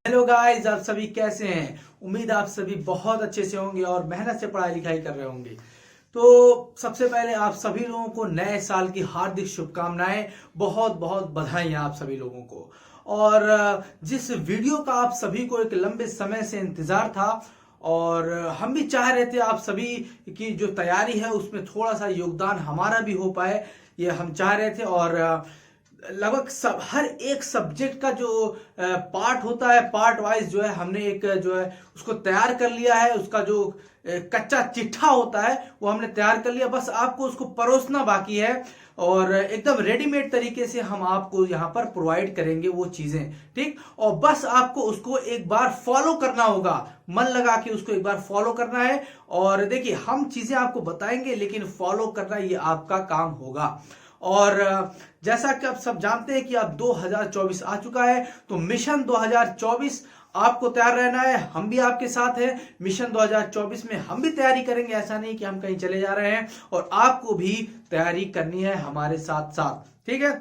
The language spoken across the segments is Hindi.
हेलो गाइस, आप सभी कैसे हैं। उम्मीद आप सभी बहुत अच्छे से होंगे और मेहनत से पढ़ाई लिखाई कर रहे होंगे। तो सबसे पहले आप सभी लोगों को नए साल की हार्दिक शुभकामनाएं, बहुत बहुत बधाई आप सभी लोगों को। और जिस वीडियो का आप सभी को एक लंबे समय से इंतजार था और हम भी चाह रहे थे आप सभी की जो तैयारी है उसमें थोड़ा सा योगदान हमारा भी हो पाए, ये हम चाह रहे थे। और लगभग सब हर एक सब्जेक्ट का जो पार्ट होता है, पार्ट वाइज जो है हमने एक जो है उसको तैयार कर लिया है। उसका जो कच्चा चिट्ठा होता है वो हमने तैयार कर लिया, बस आपको उसको परोसना बाकी है। और एकदम रेडीमेड तरीके से हम आपको यहाँ पर प्रोवाइड करेंगे वो चीजें, ठीक। और बस आपको उसको एक बार फॉलो करना होगा, मन लगा के उसको एक बार फॉलो करना है। और देखिए, हम चीजें आपको बताएंगे लेकिन फॉलो करना ये आपका काम होगा। और जैसा कि आप सब जानते हैं कि अब 2024 आ चुका है, तो मिशन 2024 आपको तैयार रहना है। हम भी आपके साथ हैं। मिशन 2024 में हम भी तैयारी करेंगे, ऐसा नहीं कि हम कहीं चले जा रहे हैं, और आपको भी तैयारी करनी है हमारे साथ साथ, ठीक है।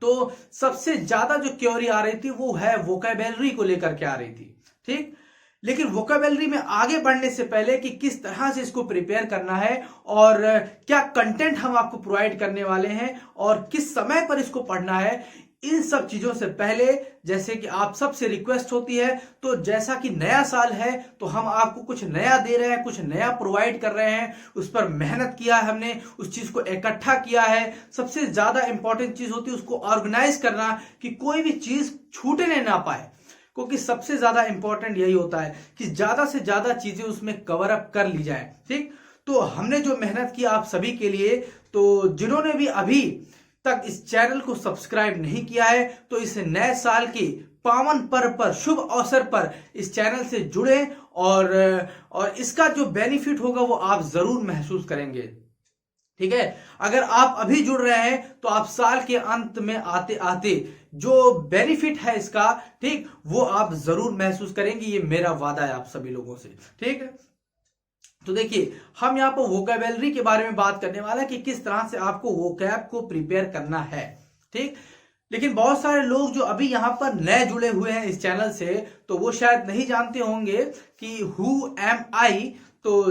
तो सबसे ज्यादा जो क्वेरी आ रही थी वो है वोकैबुलरी को लेकर के आ रही थी, ठीक। लेकिन वोकैबुलरी में आगे बढ़ने से पहले कि किस तरह से इसको प्रिपेयर करना है और क्या कंटेंट हम आपको प्रोवाइड करने वाले हैं और किस समय पर इसको पढ़ना है, इन सब चीजों से पहले जैसे कि आप सबसे रिक्वेस्ट होती है, तो जैसा कि नया साल है तो हम आपको कुछ नया दे रहे हैं, कुछ नया प्रोवाइड कर रहे हैं। उस पर मेहनत किया है हमने, उस चीज को इकट्ठा किया है। सबसे ज्यादा इंपॉर्टेंट चीज होती है उसको ऑर्गेनाइज करना, कि कोई भी चीज छूटने ना पाए, क्योंकि सबसे ज्यादा इंपॉर्टेंट यही होता है कि ज्यादा से ज्यादा चीजें उसमें कवर अप कर ली जाए, ठीक। तो हमने जो मेहनत की आप सभी के लिए, तो जिन्होंने भी अभी तक इस चैनल को सब्सक्राइब नहीं किया है तो इस नए साल के पावन पर्व पर, शुभ अवसर पर इस चैनल से जुड़े और इसका जो बेनिफिट होगा वो आप जरूर महसूस करेंगे, ठीक है। अगर आप अभी जुड़ रहे हैं तो आप साल के अंत में आते आते जो बेनिफिट है इसका, ठीक, वो आप जरूर महसूस करेंगे। ये मेरा वादा है आप सभी लोगों से, ठीक है। तो देखिए, हम यहाँ पर वोकैबुलरी के बारे में बात करने वाला है कि किस तरह से आपको वोकैब को प्रिपेयर करना है, ठीक। लेकिन बहुत सारे लोग जो अभी यहाँ पर नए जुड़े हुए हैं इस चैनल से, तो वो शायद नहीं जानते होंगे कि हु एम आई। तो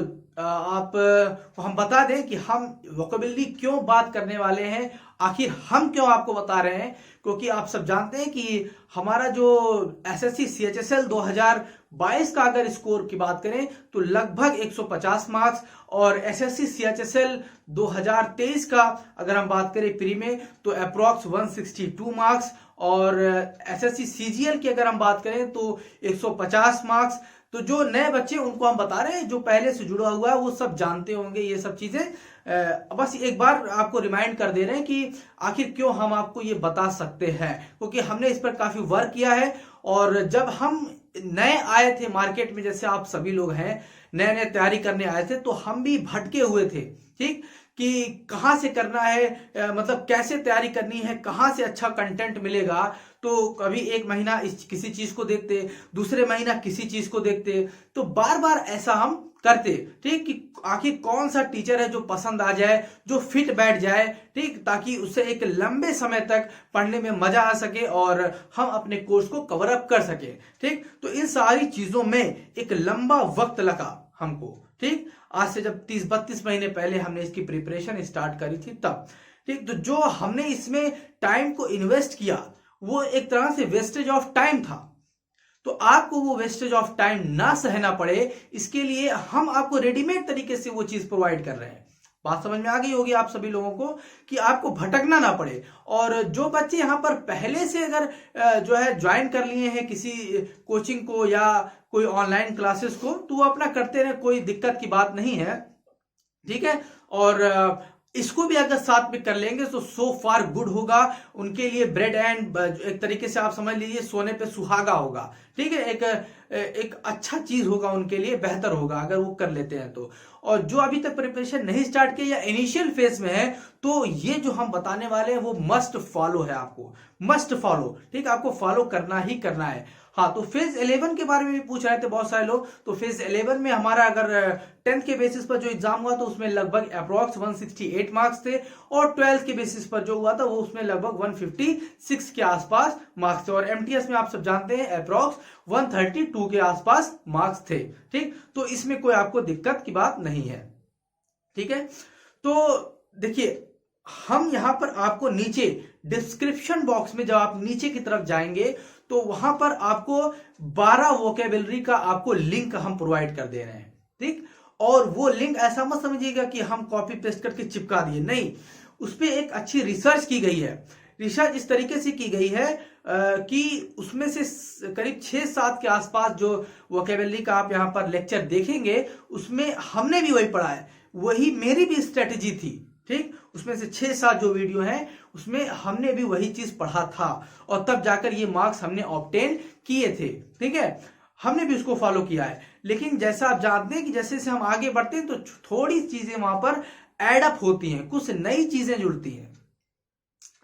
हम बता दें कि हम वोकैबुलरी क्यों बात करने वाले हैं, आखिर हम क्यों आपको बता रहे हैं। क्योंकि आप सब जानते हैं कि हमारा जो एसएससी सीएचएसएल 2022 का अगर स्कोर की बात करें तो लगभग 150 मार्क्स, और एसएससी सीएचएसएल 2023 का अगर हम बात करें प्री में तो अप्रॉक्स 162 मार्क्स, और एसएससी सीजीएल की अगर हम बात करें तो 150 मार्क्स। तो जो नए बच्चे उनको हम बता रहे हैं, जो पहले से जुड़ा हुआ है वो सब जानते होंगे ये सब चीजें। बस एक बार आपको रिमाइंड कर दे रहे हैं कि आखिर क्यों हम आपको ये बता सकते हैं, क्योंकि हमने इस पर काफी वर्क किया है। और जब हम नए आए थे मार्केट में, जैसे आप सभी लोग हैं नए नए तैयारी करने आए थे, तो हम भी भटके हुए थे, ठीक, कि कहाँ से करना है, मतलब कैसे तैयारी करनी है, कहाँ से अच्छा कंटेंट मिलेगा। तो कभी एक महीना किसी चीज को देखते, दूसरे महीना किसी चीज को देखते, तो बार बार ऐसा हम करते, ठीक, कि आखिर कौन सा टीचर है जो पसंद आ जाए, जो फिट बैठ जाए, ठीक, ताकि उससे एक लंबे समय तक पढ़ने में मजा आ सके और हम अपने कोर्स को कवर अप कर सके, ठीक। तो इन सारी चीजों में एक लंबा वक्त लगा हमको, ठीक। आज से जब 30-32 महीने पहले हमने इसकी प्रिपरेशन स्टार्ट करी थी तब, ठीक। तो जो हमने इसमें टाइम को इन्वेस्ट किया वो एक तरह से वेस्टेज ऑफ टाइम था। तो आपको वो वेस्टेज ऑफ टाइम ना सहना पड़े, इसके लिए हम आपको रेडीमेड तरीके से वो चीज प्रोवाइड कर रहे हैं। बात समझ में आ गई होगी आप सभी लोगों को कि आपको भटकना ना पड़े। और जो बच्चे यहाँ पर पहले से अगर जो है ज्वाइन कर लिए हैं किसी कोचिंग को या कोई ऑनलाइन क्लासेस को, तो वो अपना करते रहे, कोई दिक्कत की बात नहीं है, ठीक है। और इसको भी अगर साथ में कर लेंगे तो सो फार गुड होगा उनके लिए। ब्रेड एंड एक तरीके से आप समझ लीजिए सोने पे सुहागा होगा, ठीक है। एक अच्छा चीज होगा उनके लिए, बेहतर होगा अगर वो कर लेते हैं तो। और जो अभी तक प्रिपरेशन नहीं स्टार्ट किया या इनिशियल फेज में है, तो ये जो हम बताने वाले हैं वो मस्ट फॉलो है, आपको मस्ट फॉलो, ठीक, आपको फॉलो करना ही करना है। हाँ, तो फेज 11 के बारे में भी पूछ रहे थे बहुत सारे लोग। तो फेज 11 में हमारा अगर 10th के बेसिस पर जो एग्जाम हुआ तो उसमें लगभग अप्रोक्स 168 मार्क्स थे, और 12th के बेसिस पर जो हुआ था वो उसमें लगभग 156 के आसपास मार्क्स थे, और एमटीएस में आप सब जानते हैं अप्रोक्स 132 के आसपास मार्क्स थे। ठीक, तो इसमें कोई आपको दिक्कत की बात नहीं है। ठीक है, तो देखिए हम यहां पर आपको नीचे डिस्क्रिप्शन बॉक्स में जब आप नीचे की तरफ जाएंगे तो वहां पर आपको 12 वोकेबलरी का आपको लिंक हम प्रोवाइड कर दे रहे हैं। ठीक, और वो लिंक ऐसा मत समझिएगा कि हम कॉपी पेस्ट करके चिपका दिए, नहीं, उस पर एक अच्छी रिसर्च की गई है। रिसर्च इस तरीके से की गई है कि उसमें से करीब 6-7 के आसपास जो वोकेबलरी का आप यहां पर लेक्चर देखेंगे उसमें हमने भी वही पढ़ा है, वही मेरी भी स्ट्रेटेजी थी। ठीक, उसमें से 6-7 जो वीडियो हैं उसमें हमने भी वही चीज पढ़ा था, और तब जाकर ये मार्क्स हमने ऑब्टेन किए थे। ठीक है, हमने भी उसको फॉलो किया है। लेकिन जैसा आप जानते हैं कि जैसे जैसे हम आगे बढ़ते हैं तो थोड़ी चीजें वहां पर एडअप होती हैं, कुछ नई चीजें जुड़ती हैं।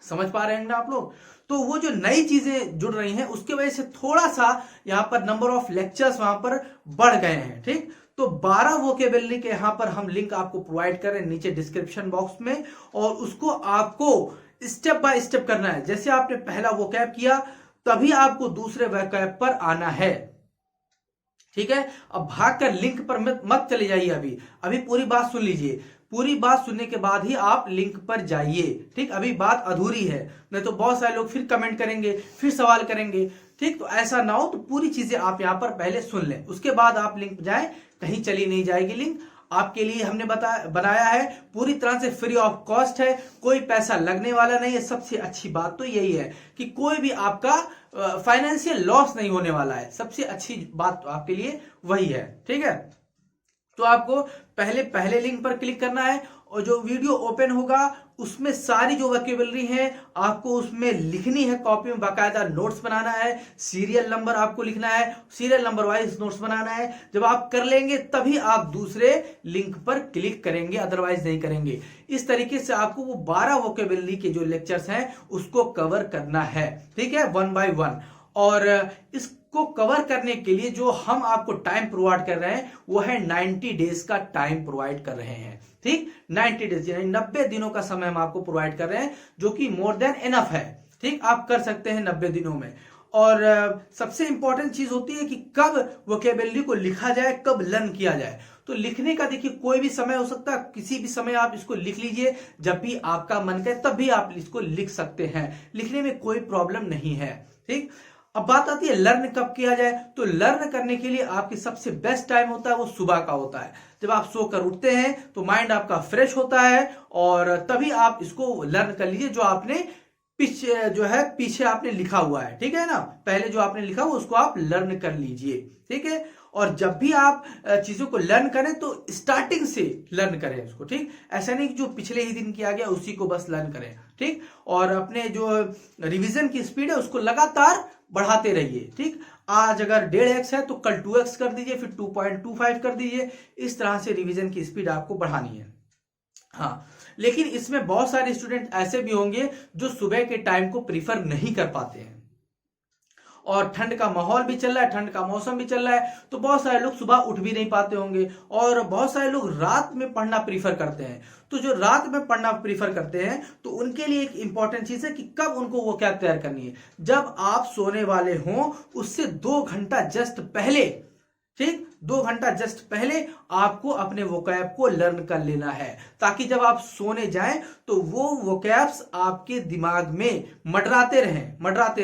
समझ पा रहे हैं ना आप लोग? तो वो जो नई चीजें जुड़ रही हैं उसकी वजह से थोड़ा सा यहां पर नंबर ऑफ लेक्चर्स वहां पर बढ़ गए हैं। ठीक, तो 12 वोकेबलरी के यहां पर हम लिंक आपको प्रोवाइड कर रहे हैं नीचे डिस्क्रिप्शन बॉक्स में, और उसको आपको स्टेप बाय स्टेप करना है। जैसे आपने पहला वोकैब किया तभी आपको दूसरे वोकैब पर आना है। ठीक है, अब भागकर लिंक पर मत चले जाइए, अभी पूरी बात सुन लीजिए। पूरी बात सुनने के बाद ही आप लिंक पर जाइए। ठीक, अभी बात अधूरी है, नहीं तो बहुत सारे लोग फिर कमेंट करेंगे, फिर सवाल करेंगे। ठीक, तो ऐसा ना हो, तो पूरी चीजें आप यहां पर पहले सुन लें, उसके बाद आप लिंक पर जाएं, कहीं चली नहीं जाएगी लिंक। आपके लिए हमने बनाया है, पूरी तरह से फ्री ऑफ कॉस्ट है, कोई पैसा लगने वाला नहीं है। सबसे अच्छी बात तो यही है कि कोई भी आपका फाइनेंशियल लॉस नहीं होने वाला है, सबसे अच्छी बात आपके लिए वही है। ठीक है, तो आपको पहले लिंक पर क्लिक करना है, और जो वीडियो ओपन होगा उसमें सारी जो वोकैबुलरी है आपको उसमें लिखनी है, कॉपी में बाकायदा नोट्स बनाना है, सीरियल नंबर आपको लिखना है, सीरियल नंबर वाइज नोट्स बनाना है। जब आप कर लेंगे तभी आप दूसरे लिंक पर क्लिक करेंगे, अदरवाइज नहीं करेंगे। इस तरीके से आपको वो 12 वोकैबुलरी के जो लेक्चर्स हैं उसको कवर करना है। ठीक है, 1 बाय 1। और इसको कवर करने के लिए जो हम आपको टाइम प्रोवाइड कर रहे हैं वो है 90 डेज का टाइम प्रोवाइड कर रहे हैं। ठीक, 90 डेज यानी 90 दिनों का समय हम आपको प्रोवाइड कर रहे हैं, जो कि मोर देन इनफ है। ठीक, आप कर सकते हैं 90 दिनों में। और सबसे इंपॉर्टेंट चीज होती है कि कब वोकैबुलरी को लिखा जाए, कब लर्न किया जाए। तो लिखने का देखिए कोई भी समय हो सकता है, किसी भी समय आप इसको लिख लीजिए, जब भी आपका मन करे तब भी आप इसको लिख सकते हैं, लिखने में कोई प्रॉब्लम नहीं है। ठीक, अब बात आती है लर्न कब किया जाए। तो लर्न करने के लिए आपकी सबसे बेस्ट टाइम होता है वो सुबह का होता है। जब आप सोकर उठते हैं तो माइंड आपका फ्रेश होता है, और तभी आप इसको लर्न कर लीजिए, जो आपने पीछे आपने लिखा हुआ है। ठीक है ना, पहले जो आपने लिखा हुआ उसको आप लर्न कर लीजिए। ठीक है, और जब भी आप चीजों को लर्न करें तो स्टार्टिंग से लर्न करें उसको। ठीक, ऐसा नहीं कि जो पिछले ही दिन किया गया उसी को बस लर्न करें। ठीक, और अपने जो रिवीजन की स्पीड है उसको लगातार बढ़ाते रहिए। ठीक, आज अगर 1.5x है तो कल 2x कर दीजिए, फिर 2.25 कर दीजिए। इस तरह से रिवीजन की स्पीड आपको बढ़ानी है। हाँ, लेकिन इसमें बहुत सारे स्टूडेंट ऐसे भी होंगे जो सुबह के टाइम को प्रीफर नहीं कर पाते हैं, और ठंड का माहौल भी चल रहा है, ठंड का मौसम भी चल रहा है, तो बहुत सारे लोग सुबह उठ भी नहीं पाते होंगे, और बहुत सारे लोग रात में पढ़ना प्रीफर करते हैं। तो जो रात में पढ़ना प्रीफर करते हैं तो उनके लिए एक इंपॉर्टेंट चीज है कि कब उनको वो क्या तैयार करनी है, जब आप सोने वाले हों उससे 2 घंटा जस्ट पहले। ठीक, 2 घंटा जस्ट पहले आपको अपने वोकैब को लर्न कर लेना है, ताकि जब आप सोने जाएं तो वो वोकैब्स आपके दिमाग में मंडराते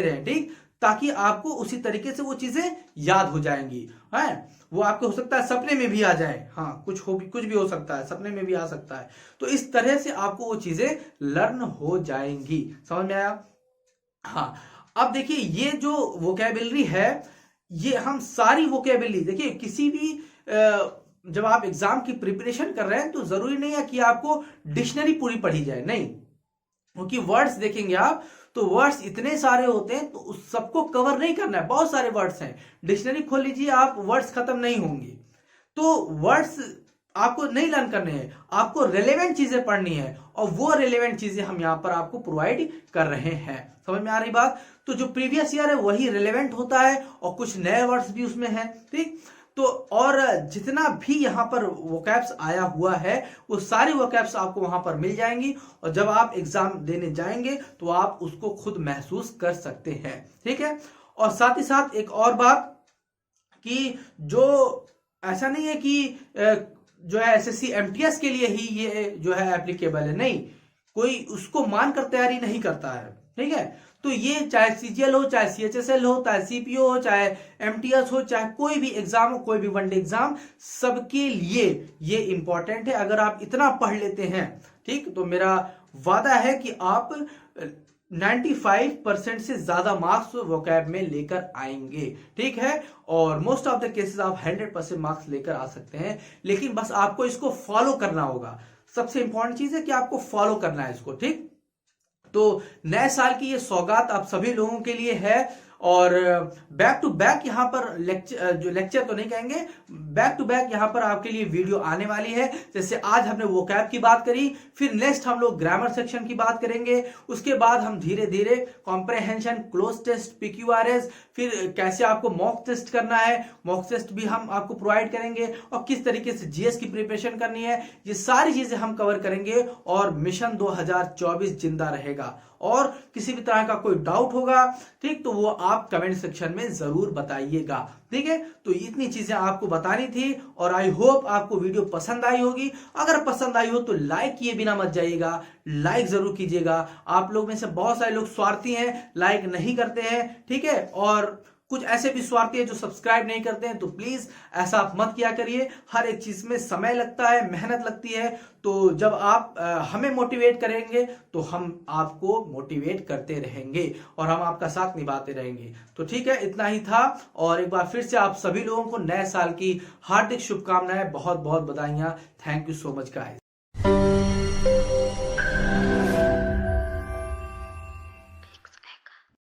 रहें। ठीक, ताकि आपको उसी तरीके से वो चीजें याद हो जाएंगी। है, वो आपको हो सकता है सपने में भी आ जाए, हाँ, कुछ भी हो सकता है, सपने में भी आ सकता है। तो इस तरह से आपको वो चीजें लर्न हो जाएंगी। समझ में आया? हाँ, अब देखिए ये जो वोकैबुलरी है, ये हम सारी वोकैबुलरी देखिए, किसी भी जब आप एग्जाम की प्रिपरेशन कर रहे हैं तो जरूरी नहीं है कि आपको डिक्शनरी पूरी पढ़ी जाए, नहीं, क्योंकि वर्ड्स देखेंगे आप तो वर्ड्स इतने सारे होते हैं, तो उस सबको कवर नहीं करना है, बहुत सारे वर्ड्स हैं। डिक्शनरी खोल लीजिए आप, वर्ड्स खत्म नहीं होंगे। तो वर्ड्स आपको नहीं लर्न करने हैं, आपको रेलेवेंट चीजें पढ़नी है और वो रेलेवेंट चीजें हम यहाँ पर आपको प्रोवाइड कर रहे हैं। समझ में आ रही बात? तो जो प्रीवियस ईयर है वही रेलेवेंट होता है और कुछ नए वर्ड्स भी उसमें हैं, ठीक। तो और जितना भी यहाँ पर वोकैब्स आया हुआ है वो सारी वोकैब्स आपको वहां पर मिल जाएंगी और जब आप एग्जाम देने जाएंगे तो आप उसको खुद महसूस कर सकते हैं, ठीक है। और साथ ही साथ एक और बात कि जो ऐसा नहीं है कि जो है एसएससी एमटीएस के लिए ही ये जो है एप्लीकेबल है, नहीं, कोई उसको मानकर तैयारी नहीं करता है, ठीक है। तो ये चाहे सीजीएल हो, चाहे सीएचएसएल हो, चाहे सीपीओ हो, चाहे एमटीएस हो, चाहे कोई भी एग्जाम हो, कोई भी वनडे एग्जाम, सबके लिए ये इंपॉर्टेंट है। अगर आप इतना पढ़ लेते हैं, ठीक, तो मेरा वादा है कि आप 95% से ज्यादा मार्क्स वोकैब में लेकर आएंगे, ठीक है। और मोस्ट ऑफ द केसेस आप 100% मार्क्स लेकर आ सकते हैं, लेकिन बस आपको इसको फॉलो करना होगा। सबसे इंपॉर्टेंट चीज है कि आपको फॉलो करना है इसको, ठीक। तो नए साल की ये सौगात आप सभी लोगों के लिए है और बैक टू बैक यहाँ पर लेक्चर तो नहीं कहेंगे, बैक टू बैक यहाँ पर आपके लिए वीडियो आने वाली है। जैसे आज हमने वोकैब की बात करी, फिर नेक्स्ट हम लोग ग्रामर सेक्शन की बात करेंगे, उसके बाद हम धीरे धीरे कॉम्प्रहेंशन, क्लोज टेस्ट, पीक्यूआरएस, फिर कैसे आपको मॉक टेस्ट करना है, मॉक टेस्ट भी हम आपको प्रोवाइड करेंगे और किस तरीके से जीएस की प्रिपरेशन करनी है, ये सारी चीजें हम कवर करेंगे। और मिशन 2024 जिंदा रहेगा। और किसी भी तरह का कोई डाउट होगा, ठीक, तो वो आप कमेंट सेक्शन में जरूर बताइएगा, ठीक है। तो इतनी चीजें आपको बतानी थी और आई होप आपको वीडियो पसंद आई होगी। अगर पसंद आई हो तो लाइक किए बिना मत जाइएगा, लाइक जरूर कीजिएगा। आप लोग में से बहुत सारे लोग स्वार्थी हैं, लाइक नहीं करते हैं, ठीक है, और कुछ ऐसे भी स्वार्थी है जो सब्सक्राइब नहीं करते हैं। तो प्लीज ऐसा आप मत किया करिए। हर एक चीज में समय लगता है, मेहनत लगती है। तो जब आप हमें मोटिवेट करेंगे तो हम आपको मोटिवेट करते रहेंगे और हम आपका साथ निभाते रहेंगे। तो ठीक है, इतना ही था। और एक बार फिर से आप सभी लोगों को नए साल की हार्दिक शुभकामनाएं, बहुत बहुत बधाइयां। Thank you so much guys.